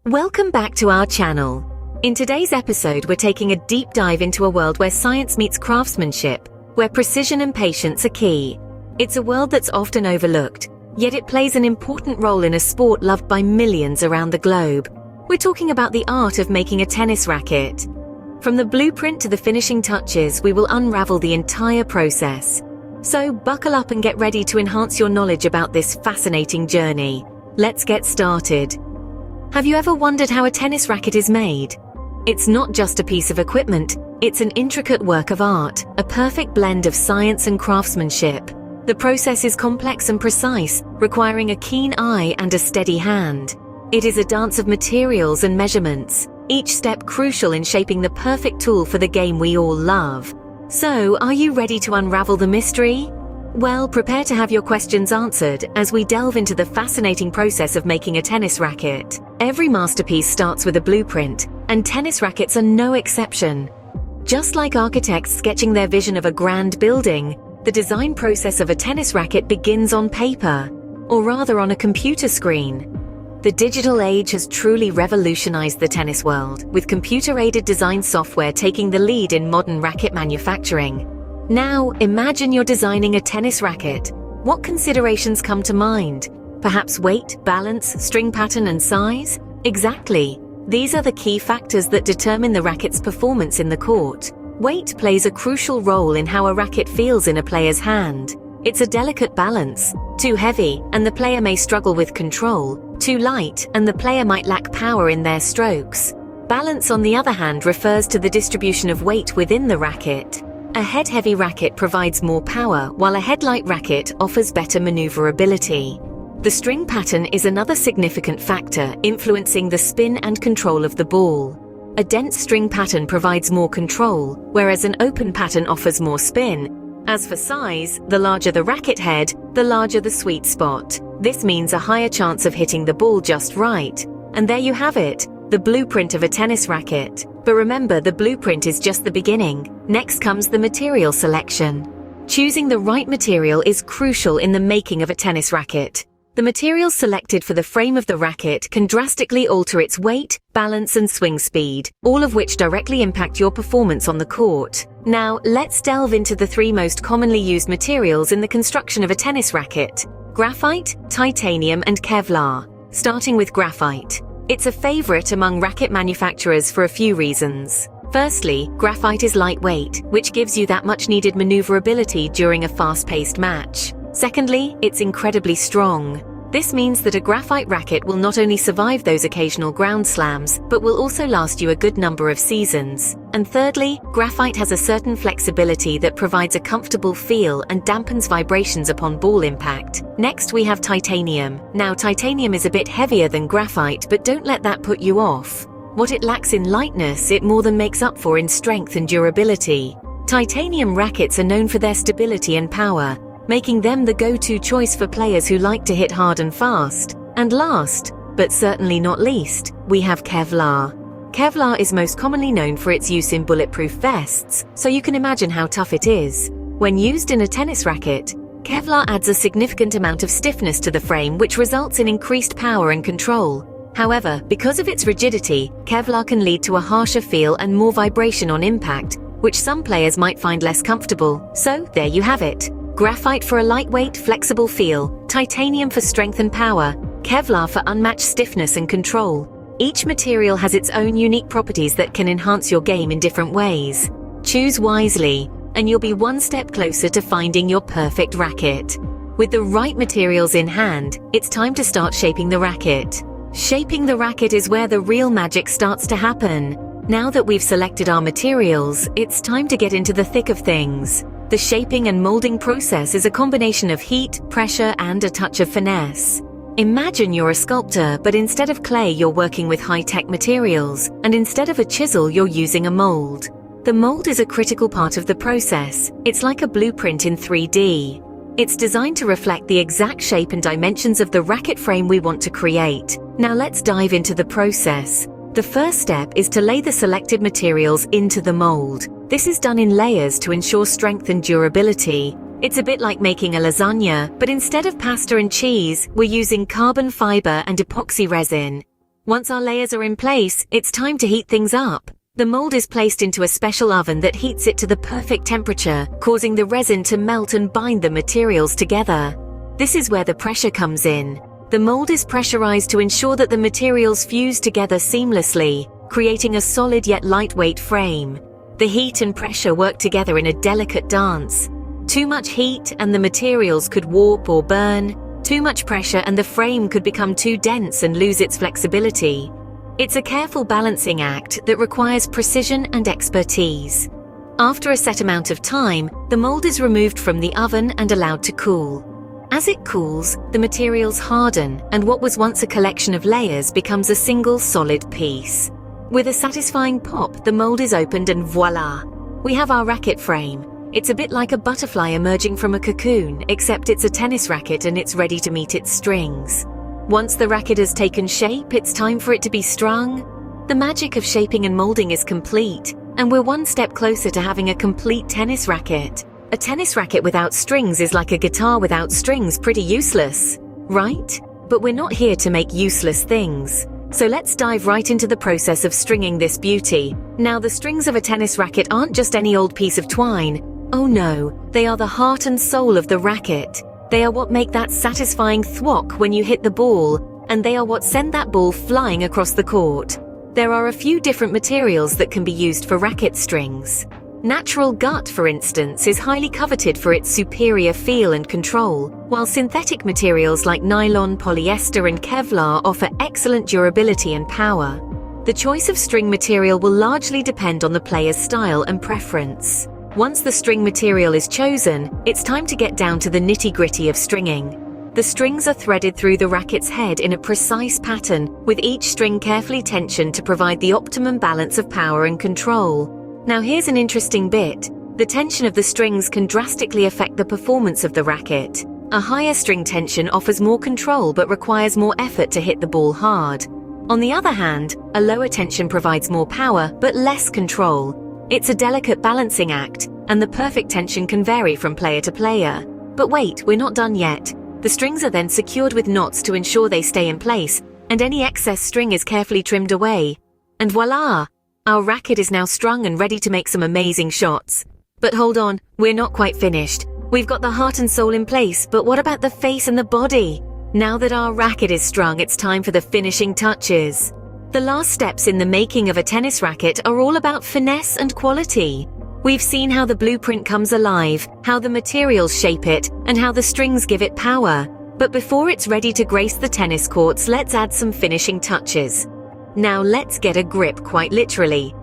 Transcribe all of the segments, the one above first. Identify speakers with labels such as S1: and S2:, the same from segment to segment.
S1: Welcome back to our channel. In today's episode, we're taking a deep dive into a world where science meets craftsmanship, where precision and patience are key. It's a world that's often overlooked, yet it plays an important role in a sport loved by millions around the globe. We're talking about the art of making a tennis racket. From the blueprint to the finishing touches, we will unravel the entire process. So buckle up and get ready to enhance your knowledge about this fascinating journey. Let's get started. Have you ever wondered how a tennis racket is made? It's not just a piece of equipment, it's an intricate work of art, a perfect blend of science and craftsmanship. The process is complex and precise, requiring a keen eye and a steady hand. It is a dance of materials and measurements, each step crucial in shaping the perfect tool for the game we all love. So, are you ready to unravel the mystery? Well, prepare to have your questions answered as we delve into the fascinating process of making a tennis racket. Every masterpiece starts with a blueprint, and tennis rackets are no exception. Just like architects sketching their vision of a grand building, the design process of a tennis racket begins on paper, or rather on a computer screen. The digital age has truly revolutionized the tennis world, with computer-aided design software taking the lead in modern racket manufacturing. Now, imagine you're designing a tennis racket. What considerations come to mind? Perhaps weight, balance, string pattern, and size? Exactly. These are the key factors that determine the racket's performance in the court. Weight plays a crucial role in how a racket feels in a player's hand. It's a delicate balance. Too heavy, and the player may struggle with control. Too light, and the player might lack power in their strokes. Balance, on the other hand, refers to the distribution of weight within the racket. A head-heavy racket provides more power, while a head-light racket offers better maneuverability. The string pattern is another significant factor, influencing the spin and control of the ball. A dense string pattern provides more control, whereas an open pattern offers more spin. As for size, the larger the racket head, the larger the sweet spot. This means a higher chance of hitting the ball just right. And there you have it, the blueprint of a tennis racket. But remember, the blueprint is just the beginning. Next comes the material selection. Choosing the right material is crucial in the making of a tennis racket. The materials selected for the frame of the racket can drastically alter its weight, balance, and swing speed, all of which directly impact your performance on the court. Now, let's delve into the three most commonly used materials in the construction of a tennis racket: graphite, titanium, and Kevlar. Starting with graphite. It's a favorite among racket manufacturers for a few reasons. Firstly, graphite is lightweight, which gives you that much-needed maneuverability during a fast-paced match. Secondly, it's incredibly strong. This means that a graphite racket will not only survive those occasional ground slams, but will also last you a good number of seasons. And thirdly, graphite has a certain flexibility that provides a comfortable feel and dampens vibrations upon ball impact. Next, we have titanium. Now, titanium is a bit heavier than graphite, but don't let that put you off. What it lacks in lightness, it more than makes up for in strength and durability. Titanium rackets are known for their stability and power, making them the go-to choice for players who like to hit hard and fast. And last, but certainly not least, we have Kevlar. Kevlar is most commonly known for its use in bulletproof vests, so you can imagine how tough it is. When used in a tennis racket, Kevlar adds a significant amount of stiffness to the frame, which results in increased power and control. However, because of its rigidity, Kevlar can lead to a harsher feel and more vibration on impact, which some players might find less comfortable. So, there you have it. Graphite for a lightweight, flexible feel, titanium for strength and power, Kevlar for unmatched stiffness and control. Each material has its own unique properties that can enhance your game in different ways. Choose wisely, and you'll be one step closer to finding your perfect racket. With the right materials in hand, it's time to start shaping the racket. Shaping the racket is where the real magic starts to happen. Now that we've selected our materials, it's time to get into the thick of things. The shaping and molding process is a combination of heat, pressure, and a touch of finesse. Imagine you're a sculptor, but instead of clay, you're working with high-tech materials, and instead of a chisel, you're using a mold. The mold is a critical part of the process. It's like a blueprint in 3D. It's designed to reflect the exact shape and dimensions of the racket frame we want to create. Now let's dive into the process. The first step is to lay the selected materials into the mold. This is done in layers to ensure strength and durability. It's a bit like making a lasagna, but instead of pasta and cheese, we're using carbon fiber and epoxy resin. Once our layers are in place, it's time to heat things up. The mold is placed into a special oven that heats it to the perfect temperature, causing the resin to melt and bind the materials together. This is where the pressure comes in. The mold is pressurized to ensure that the materials fuse together seamlessly, creating a solid yet lightweight frame. The heat and pressure work together in a delicate dance. Too much heat and the materials could warp or burn. Too much pressure and the frame could become too dense and lose its flexibility. It's a careful balancing act that requires precision and expertise. After a set amount of time, the mold is removed from the oven and allowed to cool. As it cools, the materials harden, and what was once a collection of layers becomes a single solid piece. With a satisfying pop, the mold is opened and voila! We have our racket frame. It's a bit like a butterfly emerging from a cocoon, except it's a tennis racket and it's ready to meet its strings. Once the racket has taken shape, it's time for it to be strung. The magic of shaping and molding is complete, and we're one step closer to having a complete tennis racket. A tennis racket without strings is like a guitar without strings, pretty useless, right? But we're not here to make useless things. So let's dive right into the process of stringing this beauty. Now, the strings of a tennis racket aren't just any old piece of twine. Oh no, they are the heart and soul of the racket. They are what make that satisfying thwack when you hit the ball, and they are what send that ball flying across the court. There are a few different materials that can be used for racket strings. Natural gut, for instance, is highly coveted for its superior feel and control, while synthetic materials like nylon, polyester, and Kevlar offer excellent durability and power. The choice of string material will largely depend on the player's style and preference. Once the string material is chosen, it's time to get down to the nitty-gritty of stringing. The strings are threaded through the racket's head in a precise pattern, with each string carefully tensioned to provide the optimum balance of power and control. Now here's an interesting bit. The tension of the strings can drastically affect the performance of the racket. A higher string tension offers more control but requires more effort to hit the ball hard. On the other hand, a lower tension provides more power but less control. It's a delicate balancing act, and the perfect tension can vary from player to player. But wait, we're not done yet. The strings are then secured with knots to ensure they stay in place, and any excess string is carefully trimmed away. And voila! Our racket is now strung and ready to make some amazing shots. But hold on, we're not quite finished. We've got the heart and soul in place, but what about the face and the body? Now that our racket is strung, it's time for the finishing touches. The last steps in the making of a tennis racket are all about finesse and quality. We've seen how the blueprint comes alive, how the materials shape it, and how the strings give it power. But before it's ready to grace the tennis courts, let's add some finishing touches. Now let's get a grip, quite literally.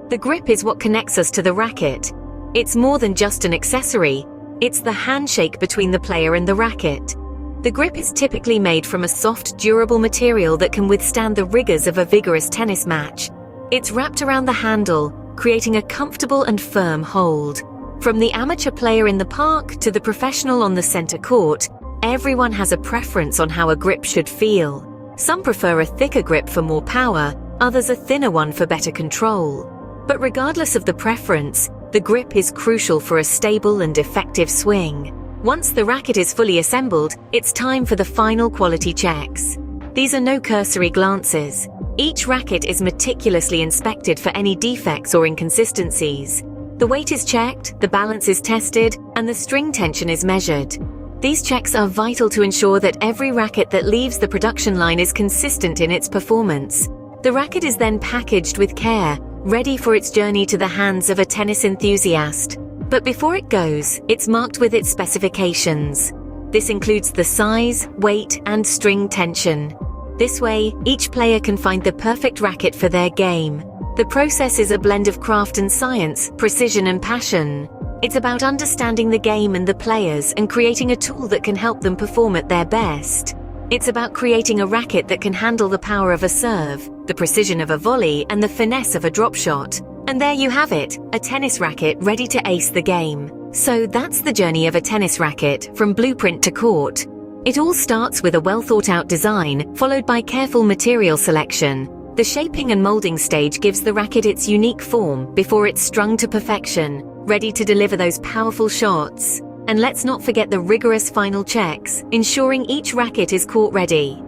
S1: The grip is what connects us to the racket. It's more than just an accessory. It's the handshake between the player and the racket. The grip is typically made from a soft, durable material that can withstand the rigors of a vigorous tennis match. It's wrapped around the handle, creating a comfortable and firm hold. From the amateur player in the park to the professional on the center court, everyone has a preference on how a grip should feel. Some prefer a thicker grip for more power, others a thinner one for better control. But regardless of the preference, the grip is crucial for a stable and effective swing. Once the racket is fully assembled, it's time for the final quality checks. These are no cursory glances. Each racket is meticulously inspected for any defects or inconsistencies. The weight is checked, the balance is tested, and the string tension is measured. These checks are vital to ensure that every racket that leaves the production line is consistent in its performance. The racket is then packaged with care, ready for its journey to the hands of a tennis enthusiast. But before it goes, it's marked with its specifications. This includes the size, weight, and string tension. This way, each player can find the perfect racket for their game. The process is a blend of craft and science, precision and passion. It's about understanding the game and the players and creating a tool that can help them perform at their best. It's about creating a racket that can handle the power of a serve, the precision of a volley, and the finesse of a drop shot. And there you have it, a tennis racket ready to ace the game. So that's the journey of a tennis racket, from blueprint to court. It all starts with a well-thought-out design, followed by careful material selection. The shaping and molding stage gives the racket its unique form before it's strung to perfection, ready to deliver those powerful shots. And let's not forget the rigorous final checks, ensuring each racket is court ready.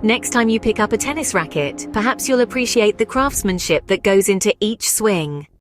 S1: Next time you pick up a tennis racket, perhaps you'll appreciate the craftsmanship that goes into each swing.